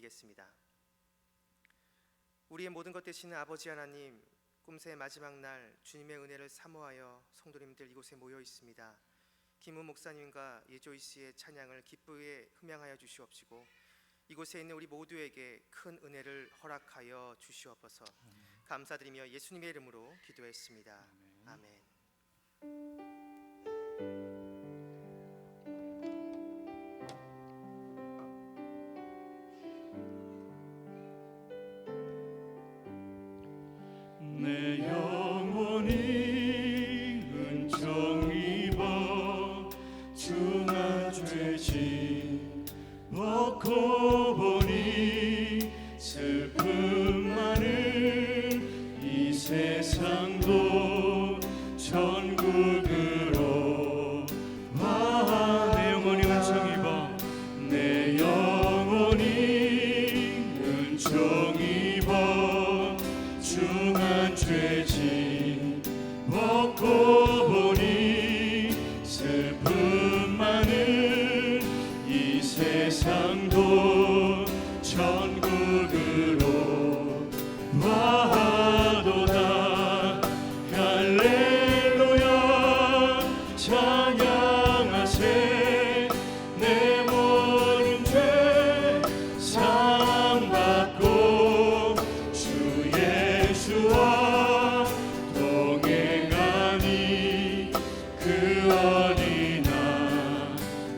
드리겠습니다. 우리의 모든 것 되시는 아버지 하나님, 꿈새의 마지막 날 주님의 은혜를 사모하여 성도님들 이곳에 모여 있습니다. 김우 목사님과 예조이 씨의 찬양을 기쁘게 흠양하여 주시옵시고 이곳에 있는 우리 모두에게 큰 은혜를 허락하여 주시옵소서. 감사드리며 예수님의 이름으로 기도했습니다. 아멘. 내 영혼이 은총 입어 중한 죄짐 벗고 보니 슬픔 많은 이 세상도 천국으로 와. 내 영혼이 은총 입어 내 영혼이 은총 입어 중한 죄짐 벗고 보니 슬픔 많은 이 세상도 천국으로 와도다. 할렐루야 찬양하세. 내 모든 죄 사함받고 주 예수와 동행하니 그 어디나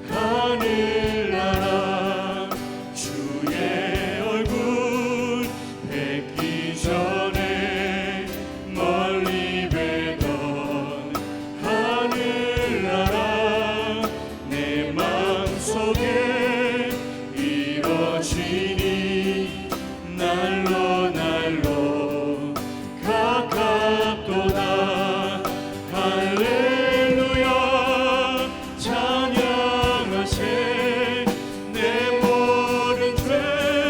하늘나라 주의 얼굴 뵙기 전에 멀리 뵈던 하늘나라 내 맘속에 이루어지니 날로 날로 가깝도다. 할렐루야 찬양하세. 내 모든 죄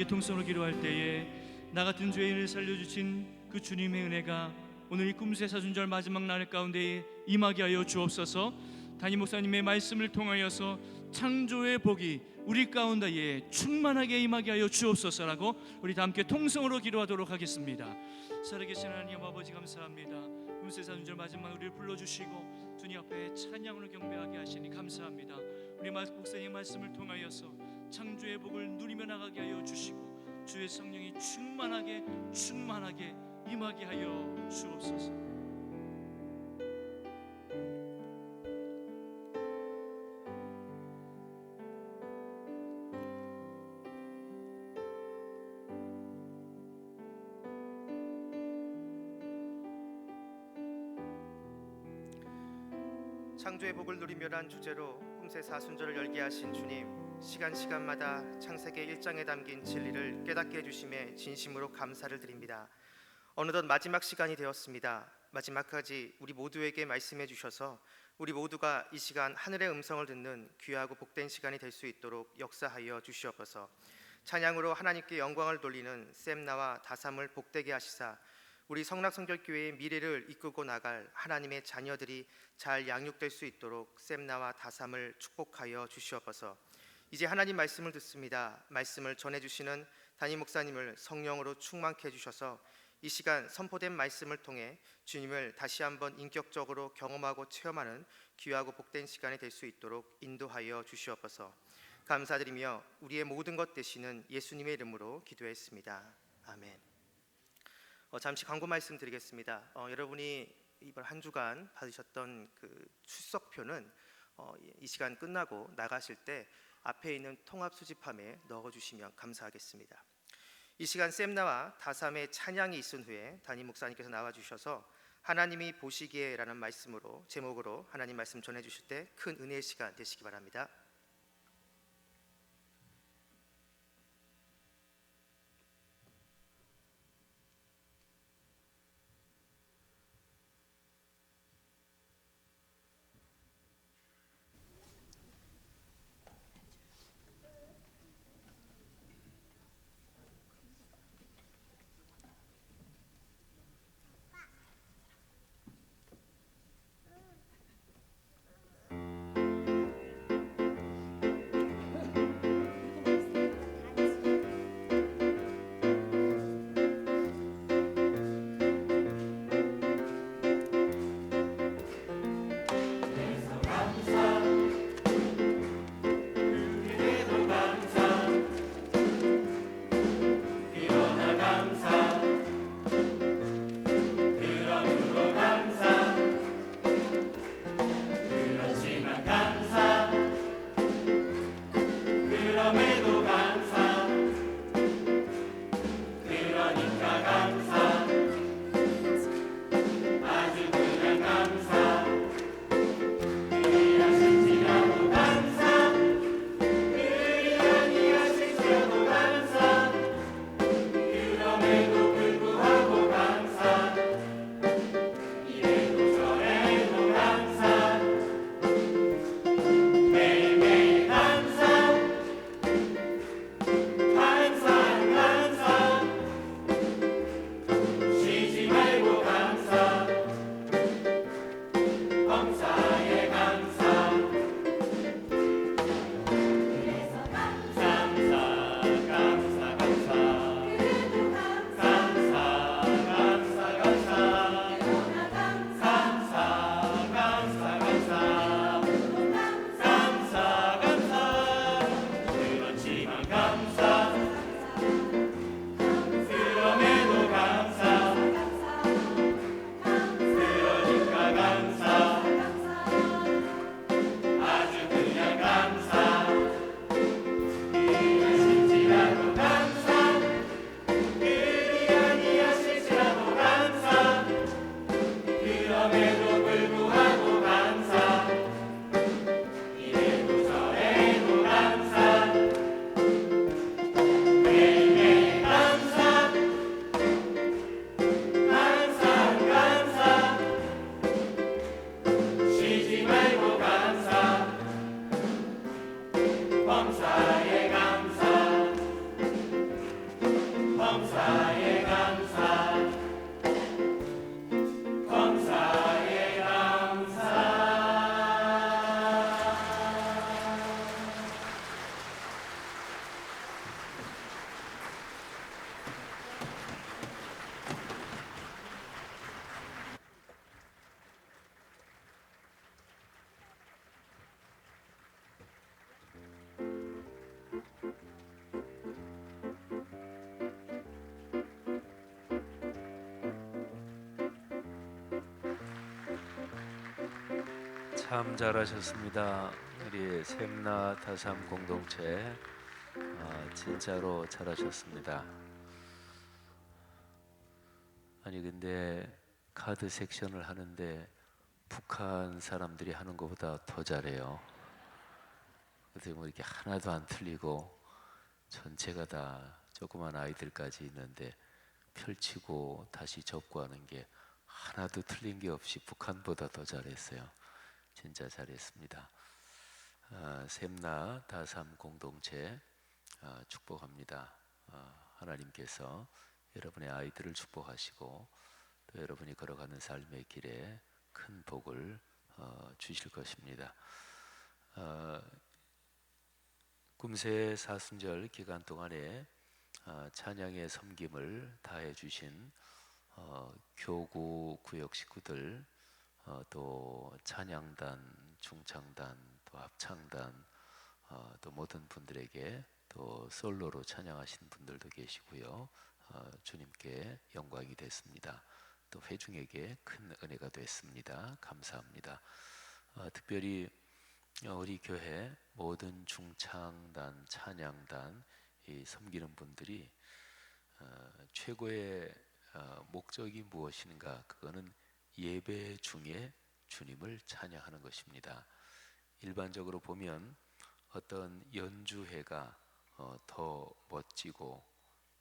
함께 통성으로 기도할 때에 나 같은 죄인을 살려주신 그 주님의 은혜가 오늘 이 꿈새 사순절 마지막 날 가운데에 임하게 하여 주옵소서. 담임 목사님의 말씀을 통하여서 창조의 복이 우리 가운데에 충만하게 임하게 하여 주옵소서라고 우리 다 함께 통성으로 기도하도록 하겠습니다. 살아계신 하나님 아버지 감사합니다. 꿈새 사순절 마지막 우리를 불러주시고 주님 앞에 찬양으로 경배하게 하시니 감사합니다. 우리 목사님 말씀을 통하여서 창조의 복을 누리며 나가게 하여 주시고 주의 성령이 충만하게 임하게 하여 주옵소서. 창조의 복을 누리며란 주제로 꿈새 사순절을 열게 하신 주님, 시간마다 창세기 1장에 담긴 진리를 깨닫게 해주심에 진심으로 감사를 드립니다. 어느덧 마지막 시간이 되었습니다. 마지막까지 우리 모두에게 말씀해 주셔서 우리 모두가 이 시간 하늘의 음성을 듣는 귀하고 복된 시간이 될 수 있도록 역사하여 주시옵소서. 찬양으로 하나님께 영광을 돌리는 셈나와 다삼을 복되게 하시사 우리 성락성결교회의 미래를 이끌고 나갈 하나님의 자녀들이 잘 양육될 수 있도록 셈나와 다삼을 축복하여 주시옵소서. 이제 하나님 말씀을 듣습니다. 말씀을 전해주시는 담임 목사님을 성령으로 충만케 해주셔서 이 시간 선포된 말씀을 통해 주님을 다시 한번 인격적으로 경험하고 체험하는 귀하고 복된 시간이 될 수 있도록 인도하여 주시옵소서. 감사드리며 우리의 모든 것 되시는 예수님의 이름으로 기도했습니다. 아멘. 잠시 광고 말씀 드리겠습니다. 여러분이 이번 한 주간 받으셨던 그 출석표는 이 시간 끝나고 나가실 때 앞에 있는 통합 수집함에 넣어주시면 감사하겠습니다. 이 시간 셈나와 다삼의 찬양이 있은 후에 담임 목사님께서 나와주셔서 하나님이 보시기에라는 말씀으로 제목으로 하나님 말씀 전해주실 때 큰 은혜의 시간 되시기 바랍니다. 참 잘하셨습니다. 우리 샘나 다삼 공동체 진짜로 잘하셨습니다. 아니 근데 카드 섹션을 하는데 북한 사람들이 하는 것보다 더 잘해요. 어떻게 뭐 이렇게 하나도 안 틀리고 전체가 다 조그만 아이들까지 있는데 펼치고 다시 접고 하는 게 하나도 틀린 게 없이 북한보다 더 잘했어요. 진짜 잘했습니다. 샘나 다삼 공동체 축복합니다. 하나님께서 여러분의 아이들을 축복하시고 또 여러분이 걸어가는 삶의 길에 큰 복을 주실 것입니다. 꿈새 사순절 기간 동안에 찬양의 섬김을 다해 주신 교구 구역 식구들, 또 찬양단, 중창단, 또 합창단, 또 모든 분들에게 또 솔로로 찬양하신 분들도 계시고요. 주님께 영광이 됐습니다. 또 회중에게 큰 은혜가 됐습니다. 감사합니다. 특별히 우리 교회 모든 중창단, 찬양단 이 섬기는 분들이 최고의 목적이 무엇인가? 그거는 예배 중에 주님을 찬양하는 것입니다. 일반적으로 보면 어떤 연주회가 더 멋지고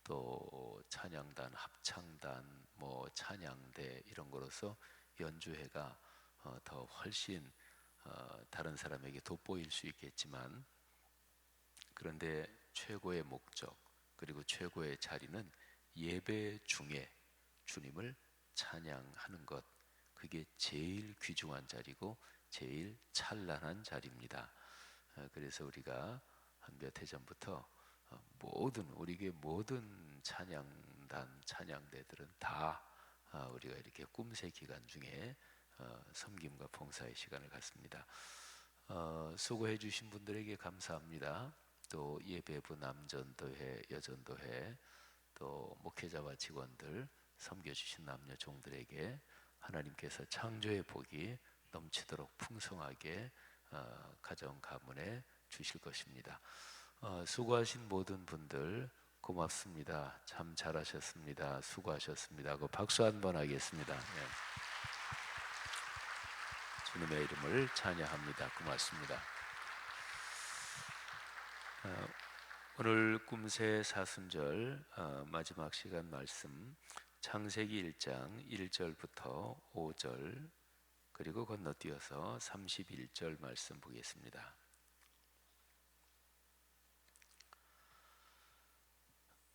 또 찬양단, 합창단, 뭐 찬양대 이런 거로서 연주회가 더 훨씬 다른 사람에게 돋보일 수 있겠지만, 그런데 최고의 목적 그리고 최고의 자리는 예배 중에 주님을 찬양하는 것, 그게 제일 귀중한 자리고 제일 찬란한 자리입니다. 그래서 우리가 한 몇 해 전부터 우리 교회 모든 찬양단, 찬양대들은 다 우리가 이렇게 꿈새 기간 중에 섬김과 봉사의 시간을 갖습니다. 수고해 주신 분들에게 감사합니다. 또 예배부 남전도회, 여전도회, 또 목회자와 직원들, 섬겨주신 남녀 종들에게 하나님께서 창조의 복이 넘치도록 풍성하게 가정 가문에 주실 것입니다. 수고하신 모든 분들 고맙습니다. 참 잘하셨습니다. 수고하셨습니다 하고 박수 한번 하겠습니다. 네. 주님의 이름을 찬양합니다. 고맙습니다. 오늘 꿈새 사순절 마지막 시간 말씀 창세기 1장 1절부터 5절 그리고 건너뛰어서 31절 말씀 보겠습니다.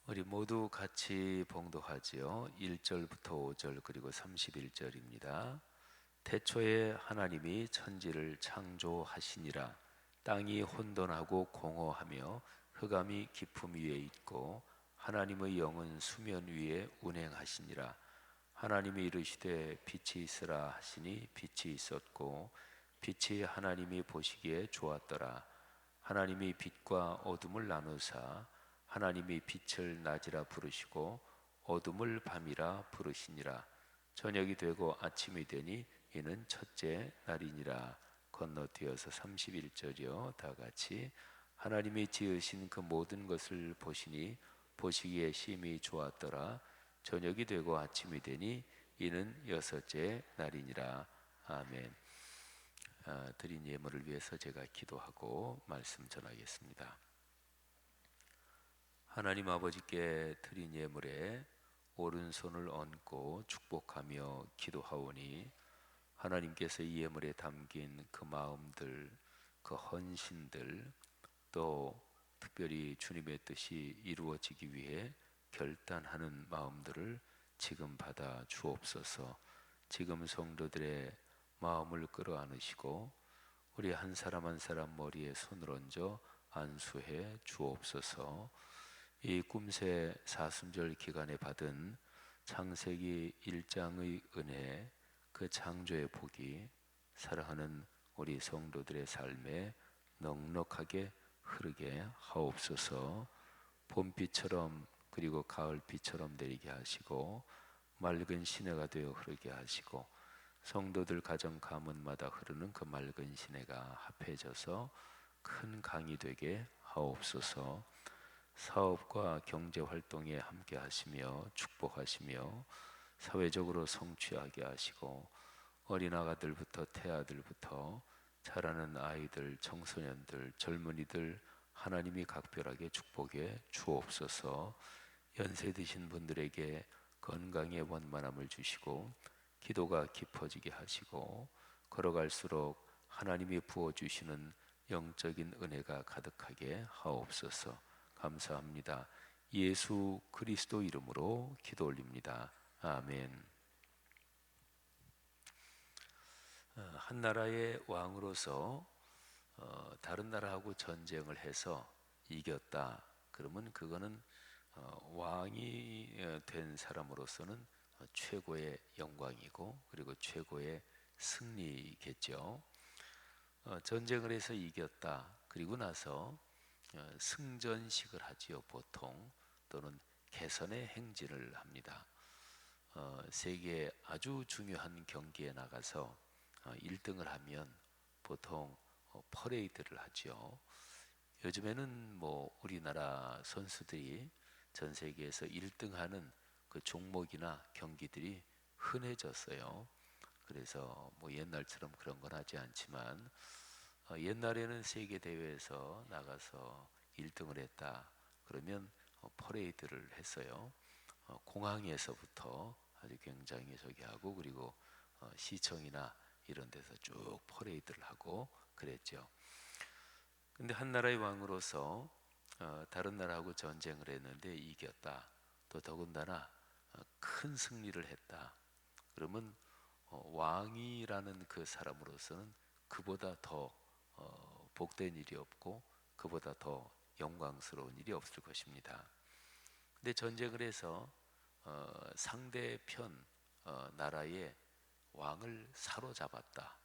우리 모두 같이 봉독하지요. 1절부터 5절 그리고 31절입니다. 태초에 하나님이 천지를 창조하시니라. 땅이 혼돈하고 공허하며 흑암이 깊음 위에 있고 하나님의 영은 수면 위에 운행하시니라. 하나님이 이르시되 빛이 있으라 하시니 빛이 있었고 빛이 하나님이 보시기에 좋았더라. 하나님이 빛과 어둠을 나누사 하나님이 빛을 낮이라 부르시고 어둠을 밤이라 부르시니라. 저녁이 되고 아침이 되니 이는 첫째 날이니라. 건너뛰어서 31절이요. 다 같이 하나님이 지으신 그 모든 것을 보시니 보시기에 심히 좋았더라. 저녁이 되고 아침이 되니 이는 여섯째 날이니라. 아멘. 드린 예물을 위해서 제가 기도하고 말씀 전하겠습니다. 하나님 아버지께 드린 예물에 오른손을 얹고 축복하며 기도하오니 하나님께서 이 예물에 담긴 그 마음들, 그 헌신들, 또 특별히 주님의 뜻이 이루어지기 위해 결단하는 마음들을 지금 받아 주옵소서. 지금 성도들의 마음을 끌어안으시고 우리 한 사람 한 사람 머리에 손을 얹어 안수해 주옵소서. 이 꿈새 사순절 기간에 받은 창세기 1장의 은혜, 그 창조의 복이 사랑하는 우리 성도들의 삶에 넉넉하게 흐르게 하옵소서. 봄비처럼 그리고 가을비처럼 내리게 하시고 맑은 시내가 되어 흐르게 하시고 성도들 가정 가문마다 흐르는 그 맑은 시내가 합해져서 큰 강이 되게 하옵소서. 사업과 경제 활동에 함께 하시며 축복하시며 사회적으로 성취하게 하시고 어린 아가들부터 태아들부터 자라는 아이들, 청소년들, 젊은이들 하나님이 각별하게 축복해 주옵소서. 연세 드신 분들에게 건강의 원만함을 주시고 기도가 깊어지게 하시고 걸어갈수록 하나님이 부어주시는 영적인 은혜가 가득하게 하옵소서. 감사합니다. 예수 그리스도 이름으로 기도 올립니다. 아멘. 한 나라의 왕으로서 다른 나라하고 전쟁을 해서 이겼다. 그러면 그거는 왕이 된 사람으로서는 최고의 영광이고 그리고 최고의 승리겠죠. 전쟁을 해서 이겼다. 그리고 나서 승전식을 하지요. 보통 또는 개선의 행진을 합니다. 세계 아주 중요한 경기에 나가서 1등을 하면 보통 퍼레이드를 하죠. 요즘에는 뭐 우리나라 선수들이 전 세계에서 1등하는 그 종목이나 경기들이 흔해졌어요. 그래서 뭐 옛날처럼 그런 건 하지 않지만 옛날에는 세계 대회에서 나가서 1등을 했다. 그러면 퍼레이드를 했어요. 공항에서부터 아주 굉장히 저기 하고 그리고 시청이나 이런 데서 쭉 퍼레이드를 하고 그랬죠. 근데 한 나라의 왕으로서 다른 나라하고 전쟁을 했는데 이겼다. 또 더군다나 큰 승리를 했다. 그러면 왕이라는 그 사람으로서는 그보다 더 복된 일이 없고 그보다 더 영광스러운 일이 없을 것입니다. 근데 전쟁을 해서 상대편 나라의 왕을 사로잡았다.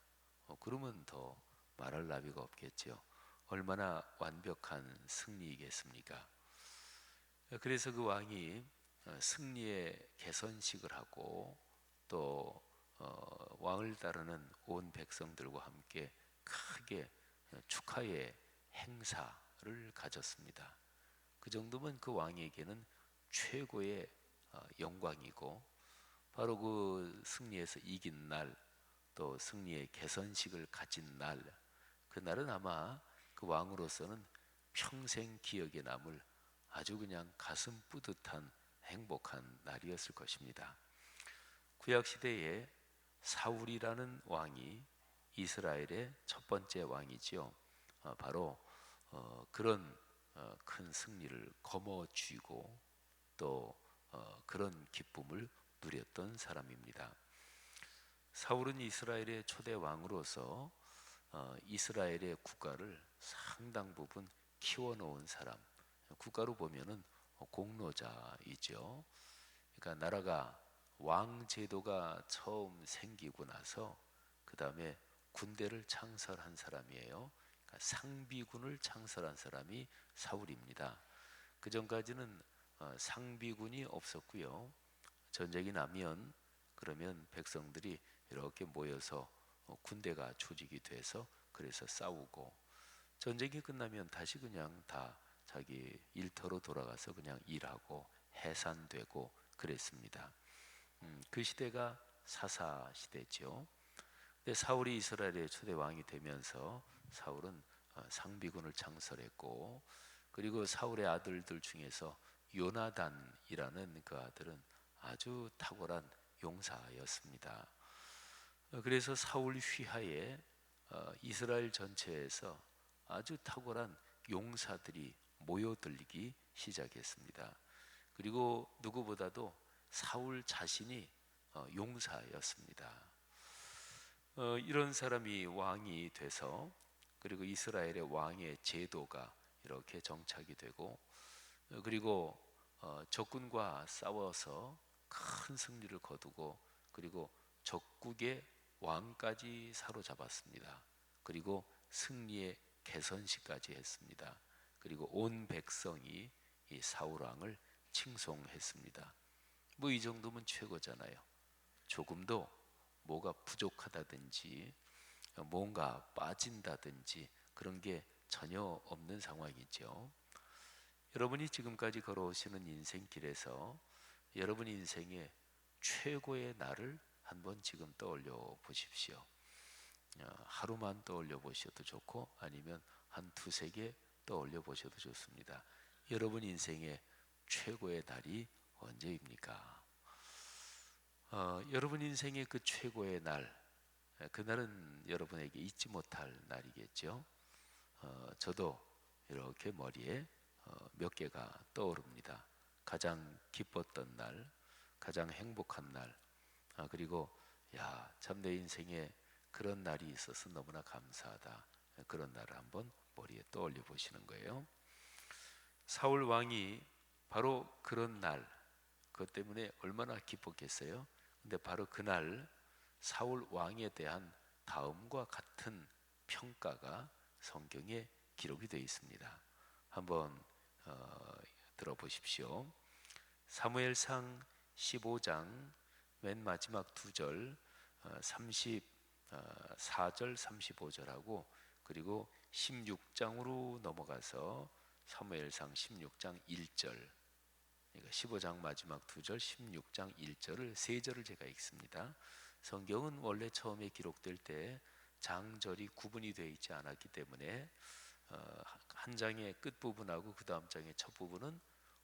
그러면 더 말할 나위가 없겠죠. 얼마나 완벽한 승리이겠습니까? 그래서 그 왕이 승리의 개선식을 하고 또 왕을 따르는 온 백성들과 함께 크게 축하의 행사를 가졌습니다. 그 정도면 그 왕에게는 최고의 영광이고 바로 그 승리에서 이긴 날 또 승리의 개선식을 가진 날 그날은 아마 그 왕으로서는 평생 기억에 남을 아주 그냥 가슴 뿌듯한 행복한 날이었을 것입니다. 구약 시대에 사울이라는 왕이 이스라엘의 첫 번째 왕이지요. 바로 그런 큰 승리를 거머쥐고 또 그런 기쁨을 누렸던 사람입니다. 사울은 이스라엘의 초대 왕으로서 이스라엘의 국가를 상당 부분 키워놓은 사람, 국가로 보면은 공로자이죠. 그러니까 나라가 왕 제도가 처음 생기고 나서 그 다음에 군대를 창설한 사람이에요. 그러니까 상비군을 창설한 사람이 사울입니다. 그 전까지는 상비군이 없었고요. 전쟁이 나면 그러면 백성들이 이렇게 모여서 군대가 조직이 돼서 그래서 싸우고 전쟁이 끝나면 다시 그냥 다 자기 일터로 돌아가서 그냥 일하고 해산되고 그랬습니다. 그 시대가 사사 시대죠. 근데 사울이 이스라엘의 초대 왕이 되면서 사울은 상비군을 창설했고 그리고 사울의 아들들 중에서 요나단이라는 그 아들은 아주 탁월한 용사였습니다. 그래서 사울 휘하에 이스라엘 전체에서 아주 탁월한 용사들이 모여들기 시작했습니다. 그리고 누구보다도 사울 자신이 용사였습니다. 이런 사람이 왕이 돼서 그리고 이스라엘의 왕의 제도가 이렇게 정착이 되고 그리고 적군과 싸워서 큰 승리를 거두고 그리고 적국의 왕까지 사로잡았습니다. 그리고 승리의 개선식까지 했습니다. 그리고 온 백성이 이 사울 왕을 칭송했습니다. 뭐 이 정도면 최고잖아요. 조금도 뭐가 부족하다든지 뭔가 빠진다든지 그런 게 전혀 없는 상황이죠. 여러분이 지금까지 걸어오시는 인생길에서 여러분 인생의 최고의 날을 한번 지금 떠올려 보십시오. 하루만 떠올려 보셔도 좋고 아니면 한 두세 개 떠올려 보셔도 좋습니다. 여러분 인생의 최고의 날이 언제입니까? 여러분 인생의 그 최고의 날, 그날은 여러분에게 잊지 못할 날이겠죠. 저도 이렇게 머리에 몇 개가 떠오릅니다. 가장 기뻤던 날, 가장 행복한 날, 그리고 참 내 인생에 그런 날이 있어서 너무나 감사하다. 그런 날을 한번 머리에 떠올려 보시는 거예요. 사울 왕이 바로 그런 날, 그것 때문에 얼마나 기뻤겠어요. 근데 바로 그날 사울 왕에 대한 다음과 같은 평가가 성경에 기록이 되어 있습니다. 한번 들어보십시오. 사무엘상 15장 맨 마지막 두 절 34절 35절하고 그리고 16장으로 넘어가서 사무엘상 16장 1절, 그러니까 15장 마지막 두 절 16장 1절을 세 절을 제가 읽습니다. 성경은 원래 처음에 기록될 때 장절이 구분이 되어 있지 않았기 때문에 한 장의 끝부분하고 그 다음 장의 첫 부분은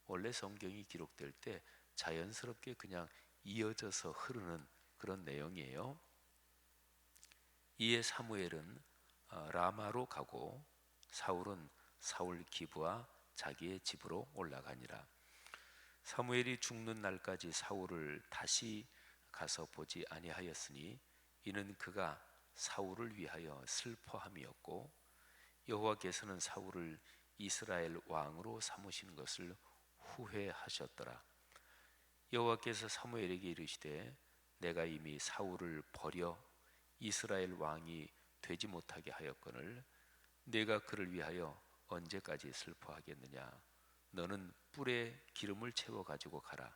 원래 성경이 기록될 때 자연스럽게 그냥 이어져서 흐르는 그런 내용이에요. 이에 사무엘은 라마로 가고 사울은 사울 기브와 자기의 집으로 올라가니라. 사무엘이 죽는 날까지 사울을 다시 가서 보지 아니하였으니 이는 그가 사울을 위하여 슬퍼함이었고 여호와께서는 사울을 이스라엘 왕으로 삼으신 것을 후회하셨더라. 여호와께서 사무엘에게 이르시되 내가 이미 사울을 버려 이스라엘 왕이 되지 못하게 하였거늘 내가 그를 위하여 언제까지 슬퍼하겠느냐. 너는 뿔에 기름을 채워 가지고 가라.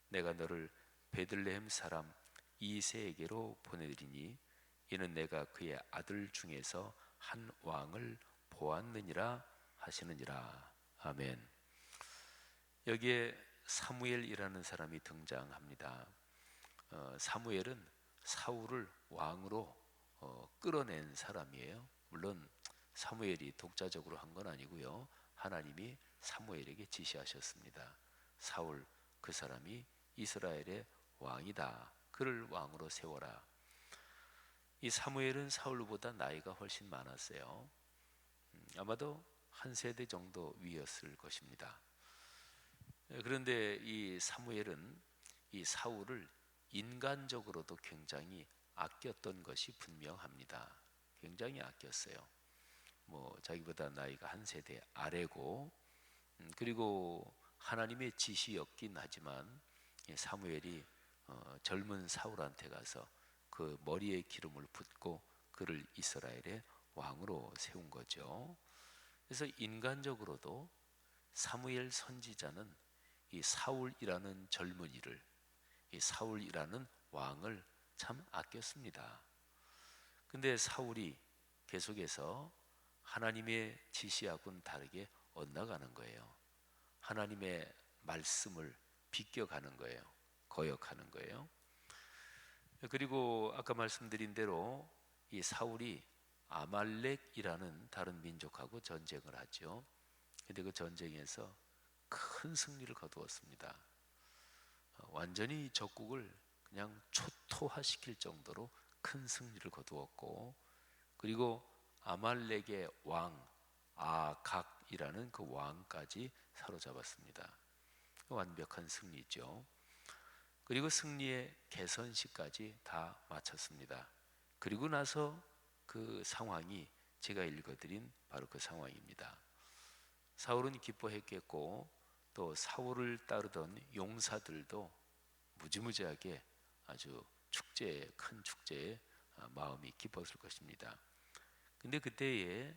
내가 너를 베들레헴 사람 이새에게로 보내리니 이는 내가 그의 아들 중에서 한 왕을 보았느니라 하시느니라. 아멘. 여기에 사무엘이라는 사람이 등장합니다. 사무엘은 사울을 왕으로 끌어낸 사람이에요. 물론 사무엘이 독자적으로 한 건 아니고요. 하나님이 사무엘에게 지시하셨습니다. 사울 그 사람이 이스라엘의 왕이다. 그를 왕으로 세워라. 이 사무엘은 사울보다 나이가 훨씬 많았어요. 아마도 한 세대 정도 위였을 것입니다. 그런데 이 사무엘은 이 사울을 인간적으로도 굉장히 아꼈던 것이 분명합니다. 굉장히 아꼈어요. 자기보다 나이가 한 세대 아래고 그리고 하나님의 지시였긴 하지만 사무엘이 젊은 사울한테 가서 그 머리에 기름을 붓고 그를 이스라엘의 왕으로 세운 거죠. 그래서 인간적으로도 사무엘 선지자는 이 사울이라는 젊은이를, 이 사울이라는 왕을 참 아꼈습니다. 근데 사울이 계속해서 하나님의 지시하고는 다르게 엇나가는 거예요. 하나님의 말씀을 비껴가는 거예요. 거역하는 거예요. 그리고 아까 말씀드린 대로 이 사울이 아말렉이라는 다른 민족하고 전쟁을 하죠. 근데 그 전쟁에서 큰 승리를 거두었습니다. 완전히 적국을 그냥 초토화시킬 정도로 큰 승리를 거두었고 그리고 아말렉의 왕 아각이라는 그 왕까지 사로잡았습니다. 완벽한 승리죠. 그리고 승리의 개선식까지 다 마쳤습니다. 그리고 나서 그 상황이 제가 읽어드린 바로 그 상황입니다. 사울은 기뻐했겠고 또 사울을 따르던 용사들도 무지무지하게 아주 큰 축제에 마음이 기뻤을 것입니다. 근데 그때에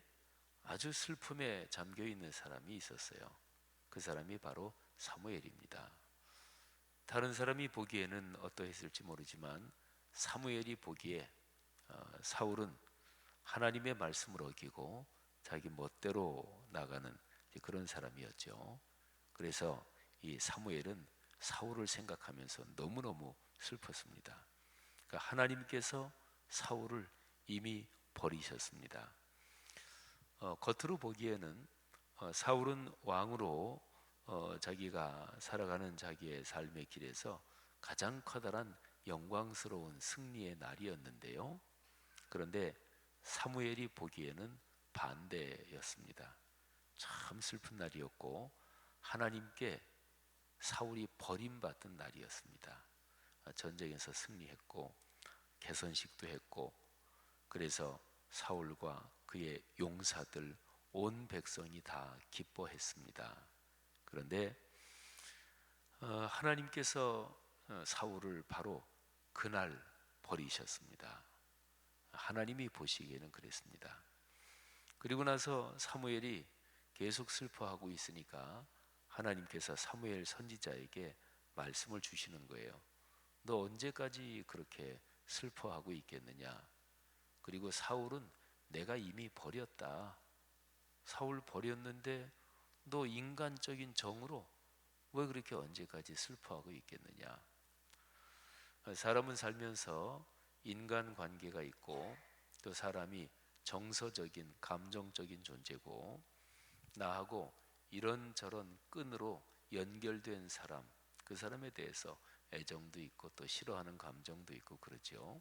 아주 슬픔에 잠겨 있는 사람이 있었어요. 그 사람이 바로 사무엘입니다. 다른 사람이 보기에는 어떠했을지 모르지만 사무엘이 보기에 사울은 하나님의 말씀을 어기고 자기 멋대로 나가는 그런 사람이었죠. 그래서 이 사무엘은 사울을 생각하면서 너무너무 슬펐습니다. 그러니까 하나님께서 사울을 이미 버리셨습니다. 겉으로 보기에는 사울은 왕으로 자기가 살아가는 자기의 삶의 길에서 가장 커다란 영광스러운 승리의 날이었는데요. 그런데 사무엘이 보기에는 반대였습니다. 참 슬픈 날이었고 하나님께 사울이 버림받은 날이었습니다. 전쟁에서 승리했고 개선식도 했고 그래서 사울과 그의 용사들 온 백성이 다 기뻐했습니다. 그런데 하나님께서 사울을 바로 그날 버리셨습니다. 하나님이 보시기에는 그랬습니다. 그리고 나서 사무엘이 계속 슬퍼하고 있으니까 하나님께서 사무엘 선지자에게 말씀을 주시는 거예요. 너 언제까지 그렇게 슬퍼하고 있겠느냐? 그리고 사울은 내가 이미 버렸다. 사울 버렸는데 너 인간적인 정으로 왜 그렇게 언제까지 슬퍼하고 있겠느냐? 사람은 살면서 인간관계가 있고 또 사람이 정서적인 감정적인 존재고 나하고 이런저런 끈으로 연결된 사람, 그 사람에 대해서 애정도 있고 또 싫어하는 감정도 있고 그러죠.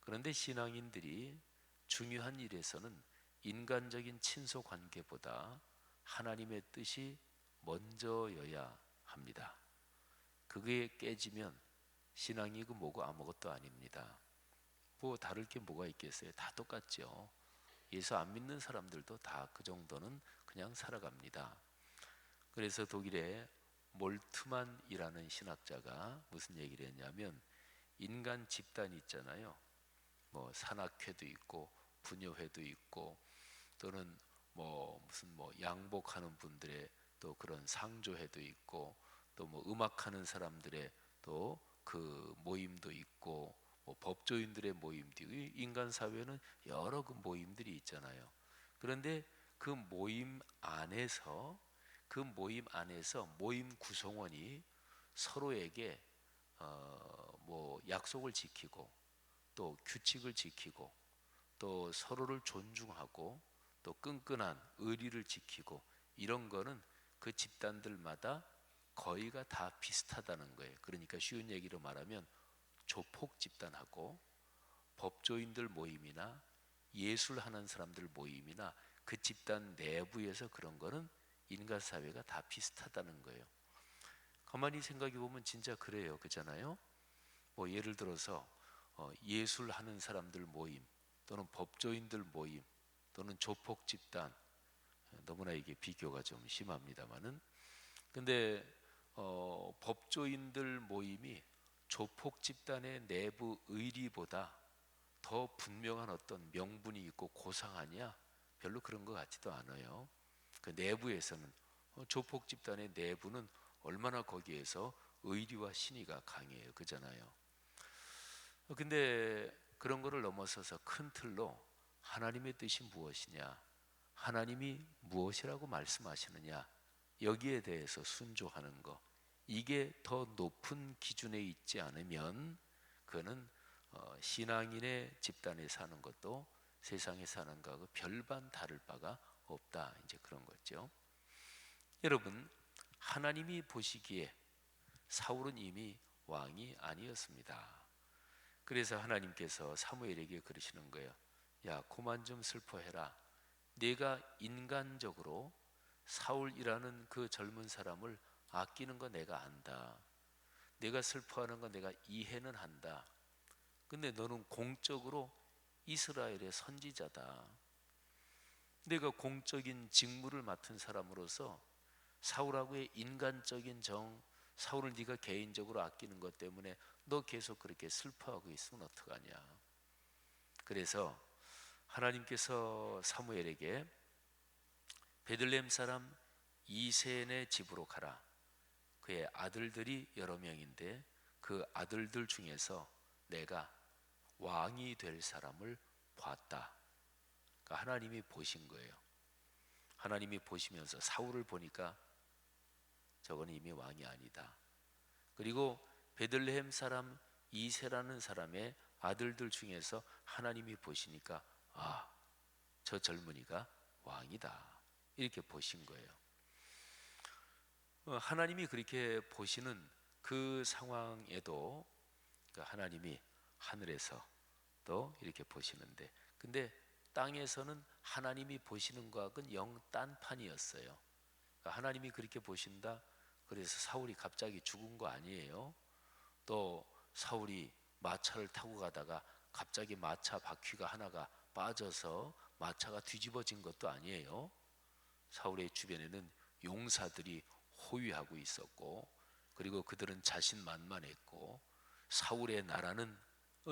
그런데 신앙인들이 중요한 일에서는 인간적인 친소 관계보다 하나님의 뜻이 먼저여야 합니다. 그게 깨지면 신앙이 그 뭐고 아무것도 아닙니다. 뭐 다를 게 뭐가 있겠어요? 다 똑같죠. 예수 안 믿는 사람들도 다 그 정도는 그냥 살아갑니다. 그래서 독일의 몰트만이라는 신학자가 무슨 얘기를 했냐면 인간 집단이 있잖아요. 뭐 산악회도 있고 부녀회도 있고 또는 뭐 무슨 뭐 양복하는 분들의 또 그런 상조회도 있고 또 뭐 음악하는 사람들의 또 그 모임도 있고 뭐 법조인들의 모임도 있고 인간 사회는 여러 그 모임들이 있잖아요. 그런데 그 모임 안에서 모임 구성원이 서로에게 뭐 약속을 지키고 또 규칙을 지키고 또 서로를 존중하고 또 끈끈한 의리를 지키고 이런 거는 그 집단들마다 거의가 다 비슷하다는 거예요. 그러니까 쉬운 얘기로 말하면 조폭 집단하고 법조인들 모임이나 예술하는 사람들 모임이나 그 집단 내부에서 그런 거는 인간 사회가 다 비슷하다는 거예요. 가만히 생각해 보면 진짜 그래요. 그렇잖아요. 뭐 예를 들어서 예술하는 사람들 모임 또는 법조인들 모임 또는 조폭 집단, 너무나 이게 비교가 좀 심합니다만은 근데 법조인들 모임이 조폭 집단의 내부 의리보다 더 분명한 어떤 명분이 있고 고상하냐? 별로 그런 것 같지도 않아요. 그 내부에서는 조폭 집단의 내부는 얼마나 거기에서 의리와 신의가 강해요. 그잖아요. 근데 그런 거를 넘어서서 큰 틀로 하나님의 뜻이 무엇이냐? 하나님이 무엇이라고 말씀하시느냐? 여기에 대해서 순종하는 거. 이게 더 높은 기준에 있지 않으면 그는 신앙인의 집단에 사는 것도 세상에 사는 것하고 별반 다를 바가 없다. 이제 그런 거죠. 여러분, 하나님이 보시기에 사울은 이미 왕이 아니었습니다. 그래서 하나님께서 사무엘에게 그러시는 거예요. 야, 그만 좀 슬퍼해라. 내가 인간적으로 사울이라는 그 젊은 사람을 아끼는 거 내가 안다. 내가 슬퍼하는 거 내가 이해는 한다. 근데 너는 공적으로 이스라엘의 선지자다. 내가 공적인 직무를 맡은 사람으로서 사울하고의 인간적인 정, 사울을 네가 개인적으로 아끼는 것 때문에 너 계속 그렇게 슬퍼하고 있으면 어떡하냐. 그래서 하나님께서 사무엘에게 베들레헴 사람 이세의 집으로 가라. 그의 아들들이 여러 명인데 그 아들들 중에서 내가 왕이 될 사람을 봤다. 그러니까 하나님이 보신 거예요. 하나님이 보시면서 사울을 보니까 저거는 이미 왕이 아니다. 그리고 베들레헴 사람 이세라는 사람의 아들들 중에서 하나님이 보시니까 저 젊은이가 왕이다. 이렇게 보신 거예요. 하나님이 그렇게 보시는 그 상황에도 하나님이 하늘에서 또 이렇게 보시는데, 근데 땅에서는 하나님이 보시는 것은 영 딴판이었어요. 하나님이 그렇게 보신다. 그래서 사울이 갑자기 죽은 거 아니에요. 또 사울이 마차를 타고 가다가 갑자기 마차 바퀴가 하나가 빠져서 마차가 뒤집어진 것도 아니에요. 사울의 주변에는 용사들이 호위하고 있었고, 그리고 그들은 자신만만했고, 사울의 나라는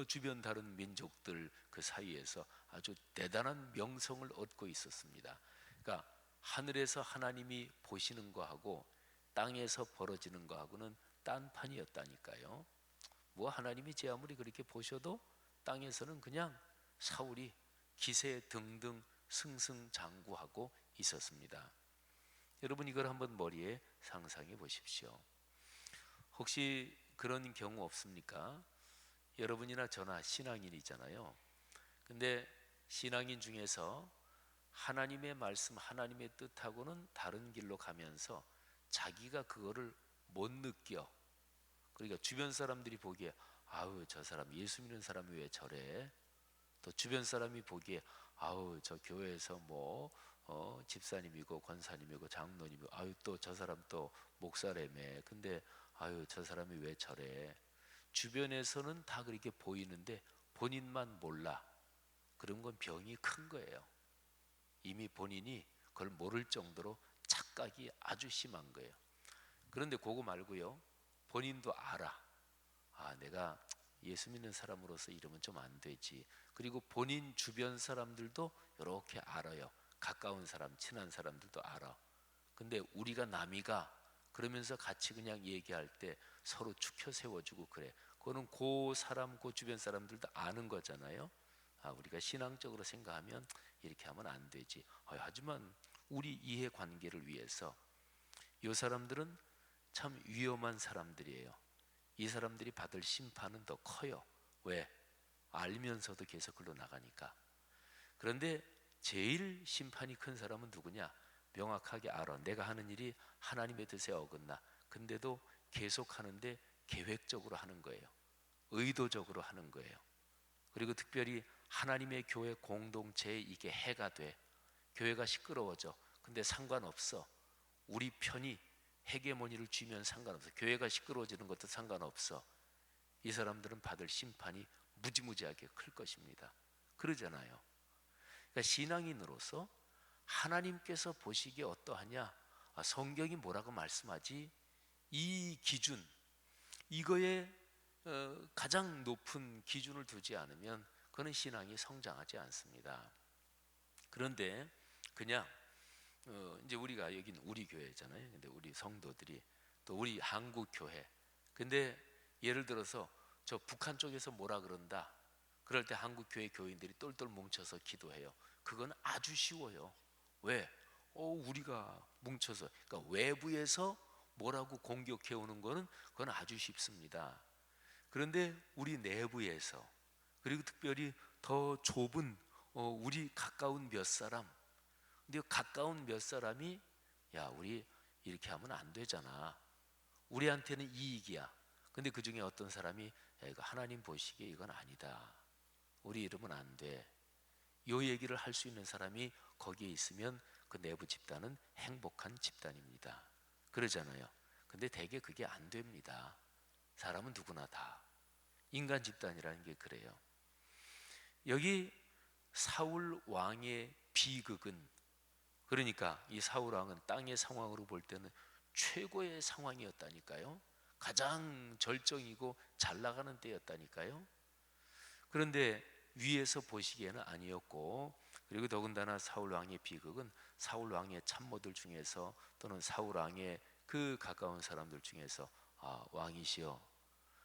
주변 다른 민족들 그 사이에서 아주 대단한 명성을 얻고 있었습니다. 그러니까 하늘에서 하나님이 보시는 거하고 땅에서 벌어지는 거하고는 딴판이었다니까요. 뭐 하나님이 제 아무리 그렇게 보셔도 땅에서는 그냥 사울이 기세 등등 승승장구하고 있었습니다. 여러분, 이걸 한번 머리에 상상해 보십시오. 혹시 그런 경우 없습니까? 여러분이나 저나 신앙인이잖아요. 근데 신앙인 중에서 하나님의 말씀, 하나님의 뜻하고는 다른 길로 가면서 자기가 그거를 못 느껴. 그러니까 주변 사람들이 보기에 아우 저 사람 예수 믿는 사람이 왜 저래? 또 주변 사람이 보기에 아우 저 교회에서 뭐 집사님이고 권사님이고 장로님이고 아유 또 저 사람 또 목사라며. 근데 아유 저 사람이 왜 저래? 주변에서는 다 그렇게 보이는데 본인만 몰라. 그런 건 병이 큰 거예요. 이미 본인이 그걸 모를 정도로 착각이 아주 심한 거예요. 그런데 그거 말고요, 본인도 알아. 내가 예수 믿는 사람으로서 이러면 좀 안 되지. 그리고 본인 주변 사람들도 이렇게 알아요. 가까운 사람, 친한 사람들도 알아. 근데 우리가 남이가 그러면서 같이 그냥 얘기할 때 서로 축혀 세워주고 그래. 그거는 그 사람, 그 주변 사람들도 아는 거잖아요. 우리가 신앙적으로 생각하면 이렇게 하면 안 되지. 하지만 우리 이해관계를 위해서 이 사람들은 참 위험한 사람들이에요. 이 사람들이 받을 심판은 더 커요. 왜? 알면서도 계속 글로 나가니까. 그런데 제일 심판이 큰 사람은 누구냐? 명확하게 알아. 내가 하는 일이 하나님의 뜻에 어긋나. 근데도 계속 하는데 계획적으로 하는 거예요. 의도적으로 하는 거예요. 그리고 특별히 하나님의 교회 공동체에 이게 해가 돼. 교회가 시끄러워져. 근데 상관없어. 우리 편이 헤게모니를 쥐면 상관없어. 교회가 시끄러워지는 것도 상관없어. 이 사람들은 받을 심판이 무지무지하게 클 것입니다. 그러잖아요. 그러니까 신앙인으로서 하나님께서 보시기에 어떠하냐? 성경이 뭐라고 말씀하지? 이 기준, 이거에 가장 높은 기준을 두지 않으면 그는 신앙이 성장하지 않습니다. 그런데 그냥 이제 우리가 여기는 우리 교회잖아요. 근데 우리 성도들이 또 우리 한국 교회. 근데 예를 들어서 저 북한 쪽에서 뭐라 그런다. 그럴 때 한국 교회 교인들이 똘똘 뭉쳐서 기도해요. 그건 아주 쉬워요. 왜? 우리가 뭉쳐서, 그러니까 외부에서 뭐라고 공격해 오는 거는 그건 아주 쉽습니다. 그런데 우리 내부에서, 그리고 특별히 더 좁은 우리 가까운 몇 사람, 근데 가까운 몇 사람이 야 우리 이렇게 하면 안 되잖아. 우리한테는 이익이야. 근데 그 중에 어떤 사람이 야, 이거 하나님 보시기에 이건 아니다. 우리 이러면 안 돼. 요 얘기를 할 수 있는 사람이 거기에 있으면 그 내부 집단은 행복한 집단입니다. 그러잖아요. 근데 대개 그게 안 됩니다. 사람은 누구나 다. 인간 집단이라는 게 그래요. 여기 사울 왕의 비극은, 그러니까 이 사울 왕은 땅의 상황으로 볼 때는 최고의 상황이었다니까요. 가장 절정이고 잘 나가는 때였다니까요. 그런데 위에서 보시기에는 아니었고, 그리고 더군다나 사울 왕의 비극은 사울 왕의 참모들 중에서 또는 사울 왕의 그 가까운 사람들 중에서 왕이시여,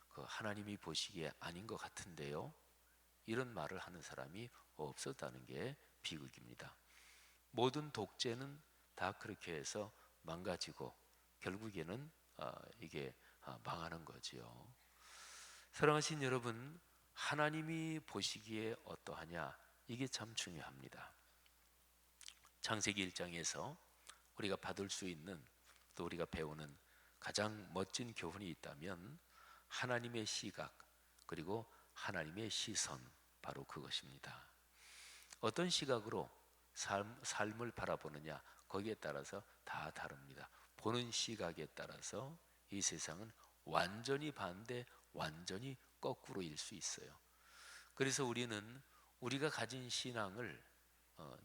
그 하나님이 보시기에 아닌 것 같은데요. 이런 말을 하는 사람이 없었다는 게 비극입니다. 모든 독재는 다 그렇게 해서 망가지고 결국에는 이게 망하는 거지요. 사랑하신 여러분, 하나님이 보시기에 어떠하냐, 이게 참 중요합니다. 창세기 1장에서 우리가 받을 수 있는, 또 우리가 배우는 가장 멋진 교훈이 있다면 하나님의 시각, 그리고 하나님의 시선, 바로 그것입니다. 어떤 시각으로 삶을 바라보느냐, 거기에 따라서 다 다릅니다. 보는 시각에 따라서 이 세상은 완전히 반대, 완전히 거꾸로일 수 있어요. 그래서 우리는 우리가 가진 신앙을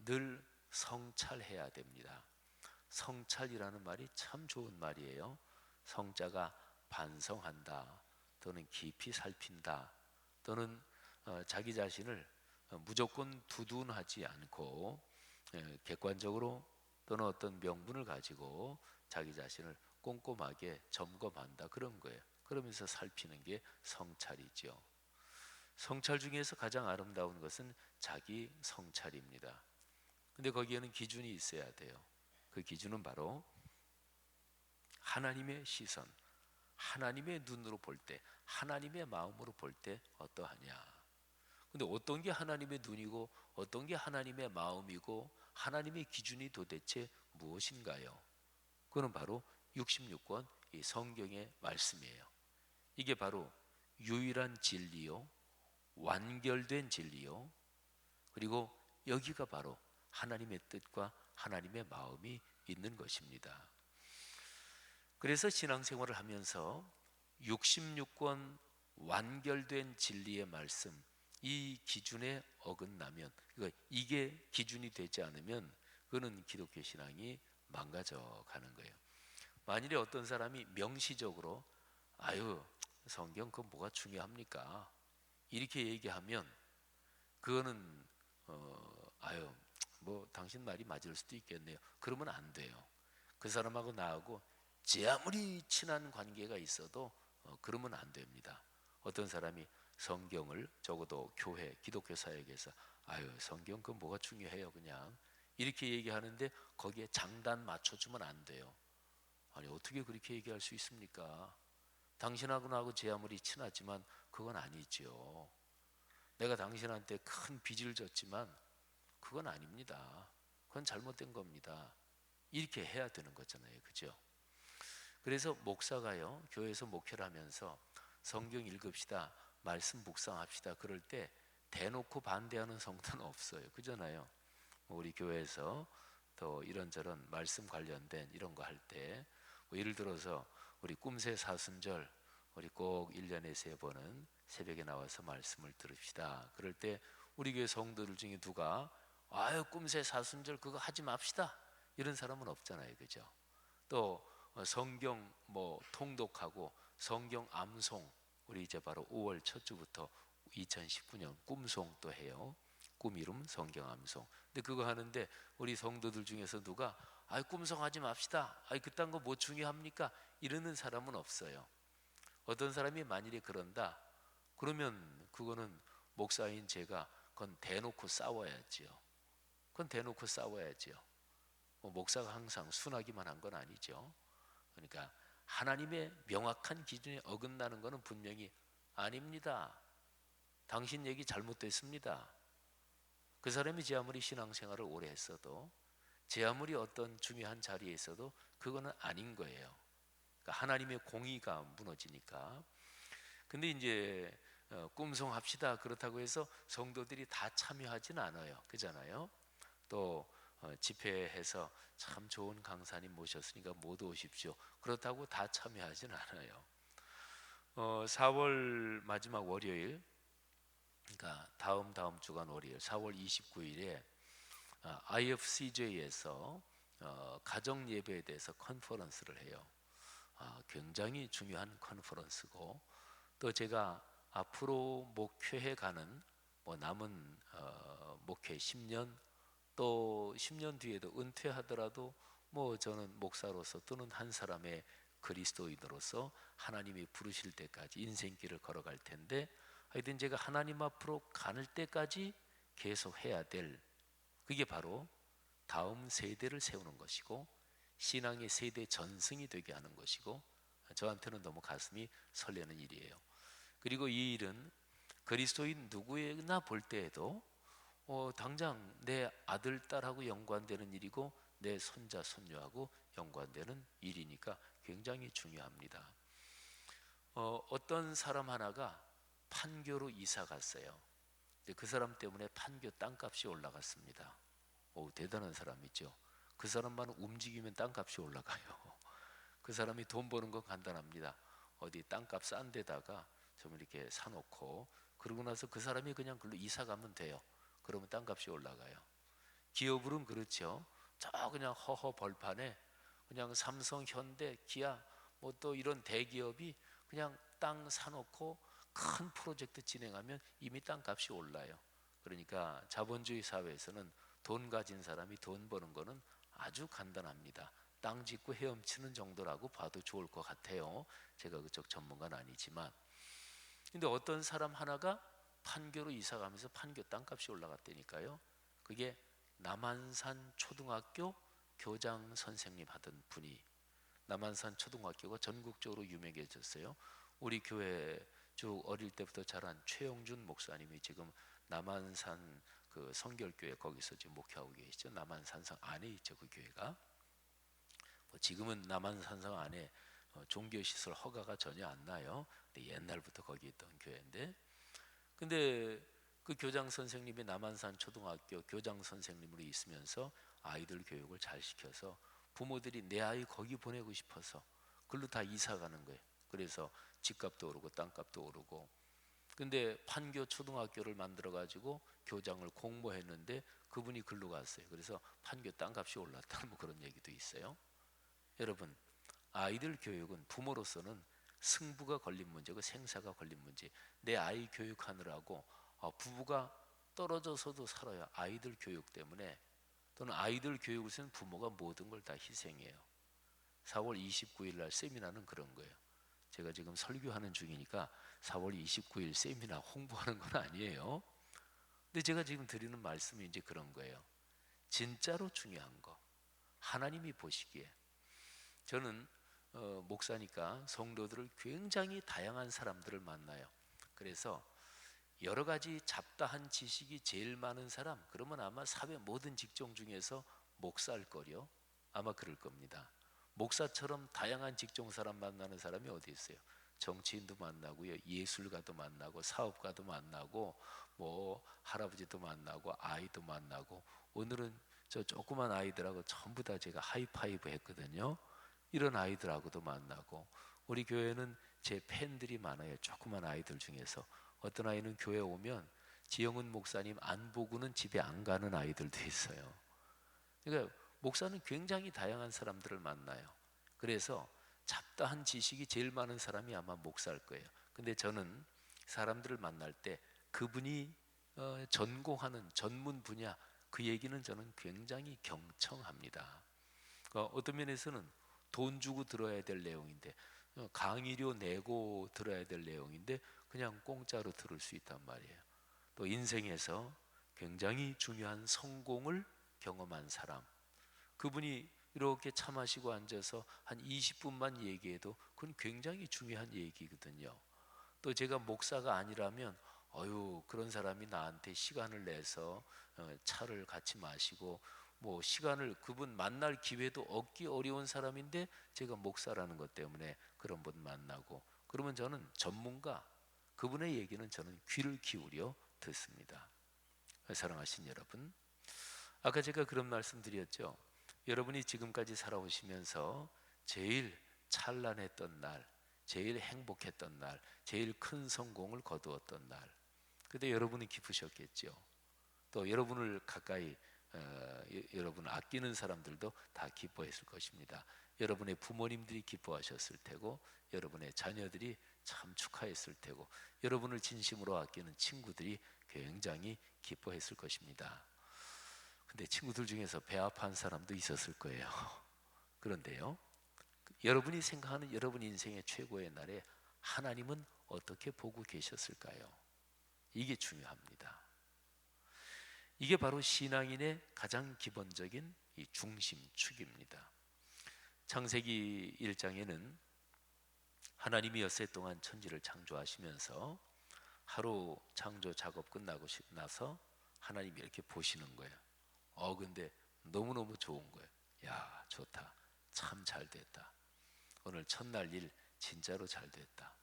늘 성찰해야 됩니다. 성찰이라는 말이 참 좋은 말이에요. 성자가 반성한다, 또는 깊이 살핀다, 또는 자기 자신을 무조건 두둔하지 않고 객관적으로 또는 어떤 명분을 가지고 자기 자신을 꼼꼼하게 점검한다, 그런 거예요. 그러면서 살피는 게 성찰이죠. 성찰 중에서 가장 아름다운 것은 자기 성찰입니다. 근데 거기에는 기준이 있어야 돼요. 그 기준은 바로 하나님의 시선, 하나님의 눈으로 볼 때, 하나님의 마음으로 볼 때 어떠하냐. 근데 어떤 게 하나님의 눈이고 어떤 게 하나님의 마음이고 하나님의 기준이 도대체 무엇인가요? 그건 바로 66권 이 성경의 말씀이에요. 이게 바로 유일한 진리요, 완결된 진리요, 그리고 여기가 바로 하나님의 뜻과 하나님의 마음이 있는 것입니다. 그래서 신앙생활을 하면서 66권 완결된 진리의 말씀, 이 기준에 어긋나면, 그러니까 이게 기준이 되지 않으면 그는 기독교 신앙이 망가져 가는 거예요. 만일에 어떤 사람이 명시적으로 아유 성경 그건 뭐가 중요합니까? 이렇게 얘기하면 그거는 아유 뭐 당신 말이 맞을 수도 있겠네요. 그러면 안 돼요. 그 사람하고 나하고 제 아무리 친한 관계가 있어도 그러면 안 됩니다. 어떤 사람이 성경을 적어도 교회, 기독교 사역에서 아유 성경 그건 뭐가 중요해요 그냥 이렇게 얘기하는데 거기에 장단 맞춰주면 안 돼요. 아니 어떻게 그렇게 얘기할 수 있습니까? 당신하고 나하고 제 아무리 친하지만 그건 아니죠. 내가 당신한테 큰 빚을 졌지만 그건 아닙니다. 그건 잘못된 겁니다. 이렇게 해야 되는 거잖아요. 그죠? 그래서 목사가요, 교회에서 목회를 하면서 성경 읽읍시다, 말씀 묵상합시다, 그럴 때 대놓고 반대하는 성도는 없어요. 그잖아요. 우리 교회에서 또 이런저런 말씀 관련된 이런 거 할 때 예를 들어서 우리 꿈새 사순절 우리 꼭 1년에 3번은 새벽에 나와서 말씀을 들읍시다. 그럴 때 우리 교회 성도들 중에 누가 아유 꿈새 사순절 그거 하지 맙시다 이런 사람은 없잖아요. 그죠? 또 성경 뭐 통독하고 성경 암송 우리 이제 바로 5월 첫 주부터 2019년 꿈송 또 해요. 꿈 이름 성경 암송. 근데 그거 하는데 우리 성도들 중에서 누가 아이 꿈송 하지 맙시다. 아이 그딴 거 뭐 중요합니까? 이러는 사람은 없어요. 어떤 사람이 만일에 그런다. 그러면 그거는 목사인 제가 그건 대놓고 싸워야지요. 그건 대놓고 싸워야지요. 목사가 항상 순하기만 한 건 아니죠. 그러니까 하나님의 명확한 기준에 어긋나는 것은 분명히 아닙니다. 당신 얘기 잘못됐습니다. 그 사람이 제 아무리 신앙생활을 오래 했어도 제 아무리 어떤 중요한 자리에 있어도 그거는 아닌 거예요. 그러니까 하나님의 공의가 무너지니까. 근데 이제 꿈송합시다 그렇다고 해서 성도들이 다 참여하진 않아요. 그잖아요. 또 집회해서 참 좋은 강사님 모셨으니까 모두 오십시오. 그렇다고 다 참여하진 않아요. 4월 마지막 월요일, 그러니까 다음 주간 월요일 4월 29일에 IFCJ에서 가정 예배에 대해서 컨퍼런스를 해요. 굉장히 중요한 컨퍼런스고 또 제가 앞으로 목회해 가는 남은 목회 10년 또 10년 뒤에도 은퇴하더라도 저는 목사로서 또는 한 사람의 그리스도인으로서 하나님이 부르실 때까지 인생길을 걸어갈 텐데 하여튼 제가 하나님 앞으로 가는 때까지 계속 해야 될, 그게 바로 다음 세대를 세우는 것이고 신앙의 세대 전승이 되게 하는 것이고, 저한테는 너무 가슴이 설레는 일이에요. 그리고 이 일은 그리스도인 누구나 볼 때에도 당장 내 아들, 딸하고 연관되는 일이고 내 손자, 손녀하고 연관되는 일이니까 굉장히 중요합니다. 어떤 사람 하나가 판교로 이사 갔어요. 그 사람 때문에 판교 땅값이 올라갔습니다. 대단한 사람이죠. 그 사람만 움직이면 땅값이 올라가요. 그 사람이 돈 버는 건 간단합니다. 어디 땅값 싼 데다가 좀 이렇게 사놓고, 그러고 나서 그 사람이 그냥 글로 이사 가면 돼요. 그러면 땅값이 올라가요. 기업으로는 그렇죠. 저 그냥 허허 벌판에 그냥 삼성, 현대, 기아 뭐 또 이런 대기업이 그냥 땅 사놓고 큰 프로젝트 진행하면 이미 땅값이 올라요. 그러니까 자본주의 사회에서는 돈 가진 사람이 돈 버는 거는 아주 간단합니다. 땅 짓고 헤엄치는 정도라고 봐도 좋을 것 같아요. 제가 그쪽 전문가는 아니지만. 근데 어떤 사람 하나가 판교로 이사 가면서 판교 땅값이 올라갔다니까요. 그게 남한산 초등학교 교장 선생님 하던 분이, 남한산 초등학교가 전국적으로 유명해졌어요. 우리 교회 쭉 어릴 때부터 자란 최영준 목사님이 지금 남한산 그 성결교회 거기서 지금 목회하고 계시죠. 남한산성 안에 있죠, 그 교회가. 지금은 남한산성 안에 종교시설 허가가 전혀 안 나요. 근데 옛날부터 거기 있던 교회인데, 근데 그 교장 선생님이 남한산 초등학교 교장 선생님으로 있으면서 아이들 교육을 잘 시켜서 부모들이 내 아이 거기 보내고 싶어서 글로 다 이사 가는 거예요. 그래서 집값도 오르고 땅값도 오르고. 근데 판교 초등학교를 만들어 가지고 교장을 공모했는데 그분이 글로 갔어요. 그래서 판교 땅값이 올랐다는 뭐 그런 얘기도 있어요. 여러분, 아이들 교육은 부모로서는 승부가 걸린 문제고 생사가 걸린 문제. 내 아이 교육하느라고 부부가 떨어져서도 살아요. 아이들 교육 때문에. 또는 아이들 교육을 쓰는 부모가 모든 걸 다 희생해요. 4월 29일 날 세미나는 그런 거예요. 제가 지금 설교하는 중이니까 4월 29일 세미나 홍보하는 건 아니에요. 근데 제가 지금 드리는 말씀이 이제 그런 거예요. 진짜로 중요한 거, 하나님이 보시기에. 저는 목사니까 성도들을 굉장히 다양한 사람들을 만나요. 그래서 여러 가지 잡다한 지식이 제일 많은 사람, 그러면 아마 사회 모든 직종 중에서 목사일 거요. 아마 그럴 겁니다. 목사처럼 다양한 직종 사람 만나는 사람이 어디 있어요? 정치인도 만나고요, 예술가도 만나고, 사업가도 만나고, 뭐 할아버지도 만나고, 아이도 만나고. 오늘은 저 조그만 아이들하고 전부 다 제가 하이파이브 했거든요. 이런 아이들하고도 만나고. 우리 교회는 제 팬들이 많아요. 조그만 아이들 중에서. 어떤 아이는 교회 오면 지영은 목사님 안 보고는 집에 안 가는 아이들도 있어요. 그러니까 목사는 굉장히 다양한 사람들을 만나요. 그래서 잡다한 지식이 제일 많은 사람이 아마 목사일 거예요. 근데 저는 사람들을 만날 때 그분이 전공하는 전문 분야, 그 얘기는 저는 굉장히 경청합니다. 어떤 면에서는 돈 주고 들어야 될 내용인데, 강의료 내고 들어야 될 내용인데 그냥 공짜로 들을 수 있단 말이에요. 또 인생에서 굉장히 중요한 성공을 경험한 사람, 그분이 이렇게 차 마시고 앉아서 한 20분만 얘기해도 그건 굉장히 중요한 얘기거든요. 또 제가 목사가 아니라면 그런 사람이 나한테 시간을 내서 차를 같이 마시고 뭐 시간을, 그분 만날 기회도 얻기 어려운 사람인데 제가 목사라는 것 때문에 그런 분 만나고, 그러면 저는 전문가, 그분의 얘기는 저는 귀를 기울여 듣습니다. 사랑하신 여러분, 아까 제가 그런 말씀 드렸죠. 여러분이 지금까지 살아오시면서 제일 찬란했던 날, 제일 행복했던 날, 제일 큰 성공을 거두었던 날, 그때 여러분이 기쁘셨겠죠. 또 여러분을 가까이 여러분 아끼는 사람들도 다 기뻐했을 것입니다. 여러분의 부모님들이 기뻐하셨을 테고, 여러분의 자녀들이 참 축하했을 테고, 여러분을 진심으로 아끼는 친구들이 굉장히 기뻐했을 것입니다. 근데 친구들 중에서 배 아파한 사람도 있었을 거예요. 그런데요, 여러분이 생각하는 여러분 인생의 최고의 날에 하나님은 어떻게 보고 계셨을까요? 이게 중요합니다. 이게 바로 신앙인의 가장 기본적인 이 중심축입니다. 창세기 1장에는 하나님이 엿새 동안 천지를 창조하시면서 하루 창조 작업 끝나고 나서 하나님이 이렇게 보시는 거예요. 근데 너무너무 좋은 거예요. 야, 좋다. 참 잘 됐다. 오늘 첫날 일 진짜로 잘 됐다.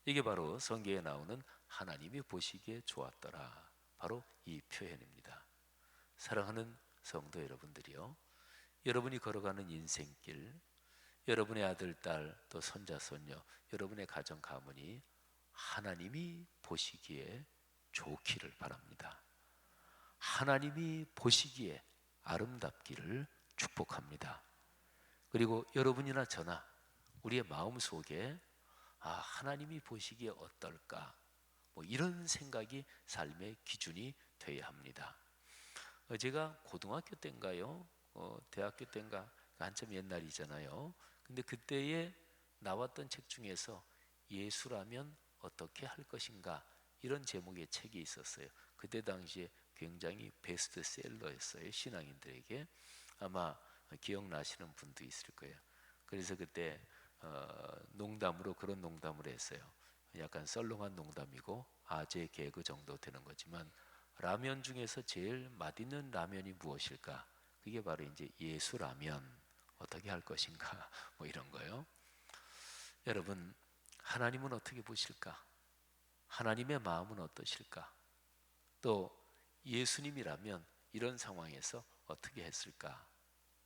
이게 바로 성경에 나오는 하나님이 보시기에 좋았더라. 바로 이 표현입니다. 사랑하는 성도 여러분들이요, 여러분이 걸어가는 인생길, 여러분의 아들, 딸, 또 손자, 손녀, 여러분의 가정, 가문이 하나님이 보시기에 좋기를 바랍니다. 하나님이 보시기에 아름답기를 축복합니다. 그리고 여러분이나 저나 우리의 마음속에 하나님이 보시기에 어떨까, 이런 생각이 삶의 기준이 되어야 합니다. 제가 고등학교 때인가요? 대학교 때인가? 한참 옛날이잖아요. 근데 그때에 나왔던 책 중에서 예수라면 어떻게 할 것인가, 이런 제목의 책이 있었어요. 그때 당시에 굉장히 베스트셀러였어요. 신앙인들에게. 아마 기억나시는 분도 있을 거예요. 그래서 그때 농담으로 그런 농담을 했어요. 약간 썰렁한 농담이고 아재 개그 정도 되는 거지만, 라면 중에서 제일 맛있는 라면이 무엇일까? 그게 바로 이제 예수라면 어떻게 할 것인가, 이런 거요. 여러분, 하나님은 어떻게 보실까? 하나님의 마음은 어떠실까? 또 예수님이라면 이런 상황에서 어떻게 했을까?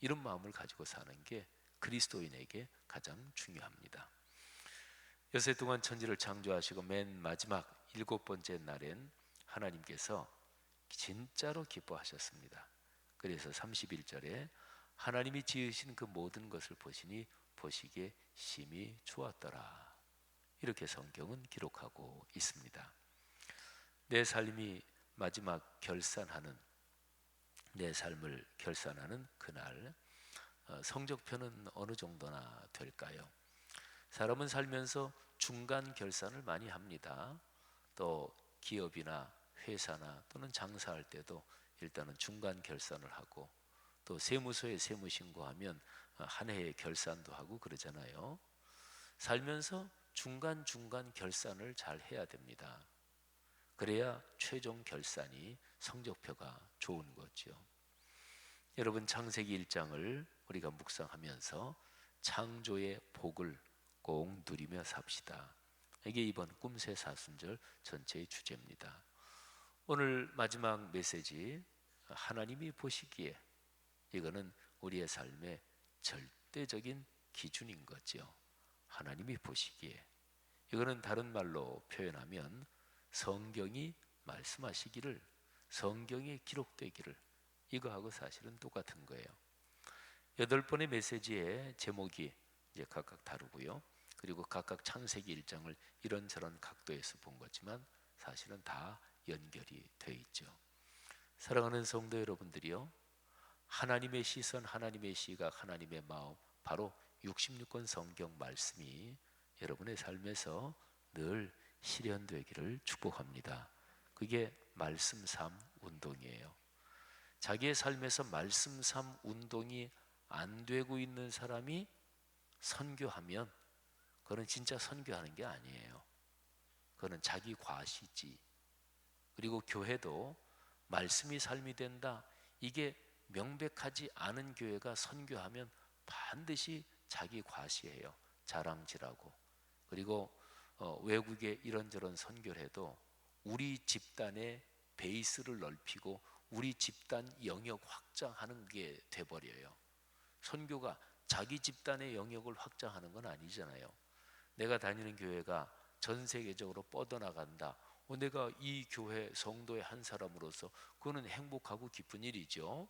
이런 마음을 가지고 사는 게 그리스도인에게 가장 중요합니다. 엿새 동안 천지를 창조하시고 맨 마지막 7번째 날엔 하나님께서 진짜로 기뻐하셨습니다. 그래서 31절에 하나님이 지으신 그 모든 것을 보시니 보시기에 심히 좋았더라. 이렇게 성경은 기록하고 있습니다. 내 삶이 마지막 결산하는, 내 삶을 결산하는 그날, 성적표는 어느 정도나 될까요? 사람은 살면서 중간 결산을 많이 합니다. 또 기업이나 회사나 또는 장사할 때도 일단은 중간 결산을 하고, 또 세무서에 세무신고하면 한 해의 결산도 하고 그러잖아요. 살면서 중간 결산을 잘 해야 됩니다. 그래야 최종 결산이 성적표가 좋은 거죠. 여러분, 창세기 1장을 우리가 묵상하면서 창조의 복을 꼭 누리며 삽시다. 이게 이번 꿈새 사순절 전체의 주제입니다. 오늘 마지막 메시지, 하나님이 보시기에, 이거는 우리의 삶의 절대적인 기준인 거죠. 하나님이 보시기에, 이거는 다른 말로 표현하면 성경이 말씀하시기를, 성경에 기록되기를, 이거하고 사실은 똑같은 거예요. 8번의 메시지의 제목이 이제 각각 다르고요. 그리고 각각 창세기 1장을 이런저런 각도에서 본 거지만 사실은 다 연결이 되어 있죠. 사랑하는 성도 여러분들이요, 하나님의 시선, 하나님의 시각, 하나님의 마음, 바로 66권 성경 말씀이 여러분의 삶에서 늘 실현되기를 축복합니다. 그게 말씀 삶 운동이에요. 자기의 삶에서 말씀 삶 운동이 안 되고 있는 사람이 선교하면 그건 진짜 선교하는 게 아니에요. 그거는 자기 과시지. 그리고 교회도 말씀이 삶이 된다, 이게 명백하지 않은 교회가 선교하면 반드시 자기 과시해요. 자랑질하고. 그리고 외국에 이런저런 선교를 해도 우리 집단의 베이스를 넓히고 우리 집단 영역 확장하는 게 돼버려요. 선교가 자기 집단의 영역을 확장하는 건 아니잖아요. 내가 다니는 교회가 전 세계적으로 뻗어나간다, 내가 이 교회 성도의 한 사람으로서 그거는 행복하고 기쁜 일이죠.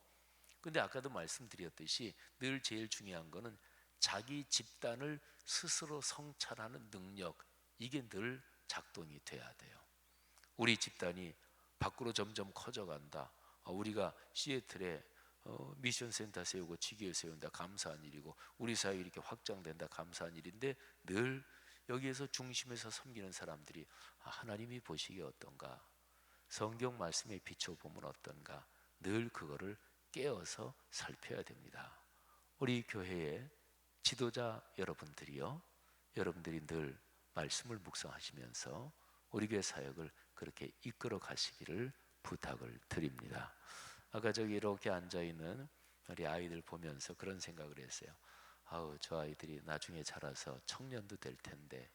근데 아까도 말씀드렸듯이 늘 제일 중요한 거는 자기 집단을 스스로 성찰하는 능력, 이게 늘 작동이 돼야 돼요. 우리 집단이 밖으로 점점 커져간다, 우리가 시애틀에 미션 센터 세우고 지교회 세운다, 감사한 일이고, 우리 사회 이렇게 확장된다, 감사한 일인데, 늘 여기에서 중심에서 섬기는 사람들이 하나님이 보시기에 어떤가, 성경 말씀에 비춰보면 어떤가? 늘 그거를 깨어서 살펴야 됩니다. 우리 교회의 지도자 여러분들이요, 여러분들이 늘 말씀을 묵상하시면서 우리 교회 사역을 그렇게 이끌어 가시기를 부탁을 드립니다. 아까 저기 이렇게 앉아있는 우리 아이들 보면서 그런 생각을 했어요. 아우, 저 아이들이 나중에 자라서 청년도 될 텐데,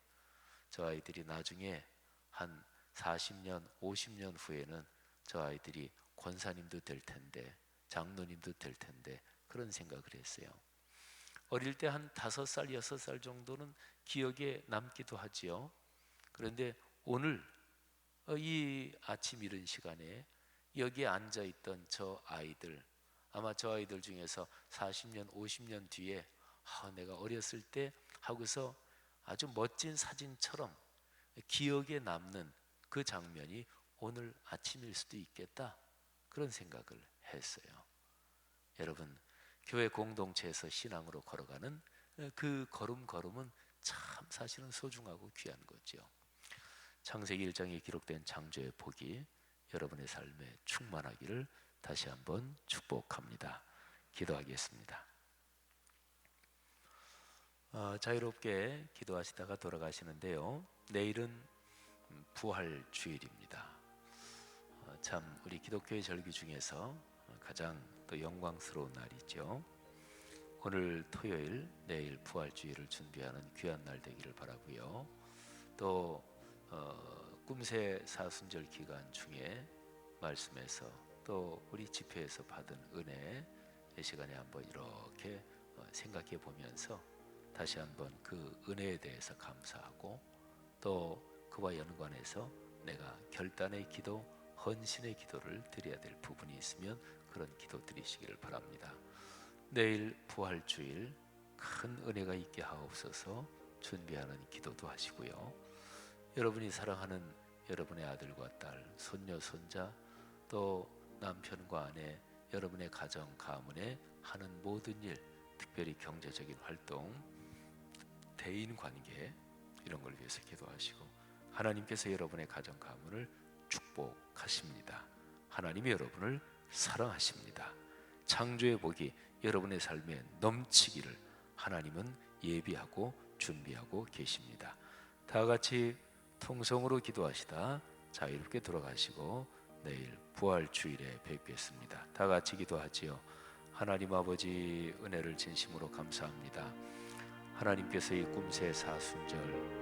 저 아이들이 나중에 한 40년, 50년 후에는 저 아이들이 권사님도 될 텐데, 장로님도 될 텐데, 그런 생각을 했어요. 어릴 때 한 5살, 6살 정도는 기억에 남기도 하지요. 그런데 오늘 이 아침 이른 시간에 여기에 앉아있던 저 아이들, 아마 저 아이들 중에서 40년, 50년 뒤에 내가 어렸을 때 하고서 아주 멋진 사진처럼 기억에 남는 그 장면이 오늘 아침일 수도 있겠다, 그런 생각을 했어요. 여러분, 교회 공동체에서 신앙으로 걸어가는 그 걸음걸음은 참 사실은 소중하고 귀한 거죠. 창세기 1장에 기록된 창조의 복이 여러분의 삶에 충만하기를 다시 한번 축복합니다. 기도하겠습니다. 자유롭게 기도하시다가 돌아가시는데요, 내일은 부활 주일입니다. 참 우리 기독교의 절기 중에서 가장 또 영광스러운 날이죠. 오늘 토요일, 내일 부활 주일을 준비하는 귀한 날 되기를 바라고요. 또 꿈새 사순절 기간 중에 말씀에서 또 우리 집회에서 받은 은혜, 이 시간에 한번 이렇게 생각해 보면서 다시 한번 그 은혜에 대해서 감사하고, 또 그와 연관해서 내가 결단의 기도, 헌신의 기도를 드려야 될 부분이 있으면 그런 기도 드리시기를 바랍니다. 내일 부활주일 큰 은혜가 있게 하옵소서 준비하는 기도도 하시고요. 여러분이 사랑하는 여러분의 아들과 딸, 손녀, 손자, 또 남편과 아내, 여러분의 가정, 가문에 하는 모든 일, 특별히 경제적인 활동, 대인관계, 이런 걸 위해서 기도하시고, 하나님께서 여러분의 가정, 가문을 축복하십니다. 하나님이 여러분을 사랑하십니다. 창조의 복이 여러분의 삶에 넘치기를 하나님은 예비하고 준비하고 계십니다. 다 같이 통성으로 기도하시다 자유롭게 돌아가시고 내일 부활주일에 뵙겠습니다. 다 같이 기도하지요. 하나님 아버지, 은혜를 진심으로 감사합니다. 하나님께서 이 꿈새 사순절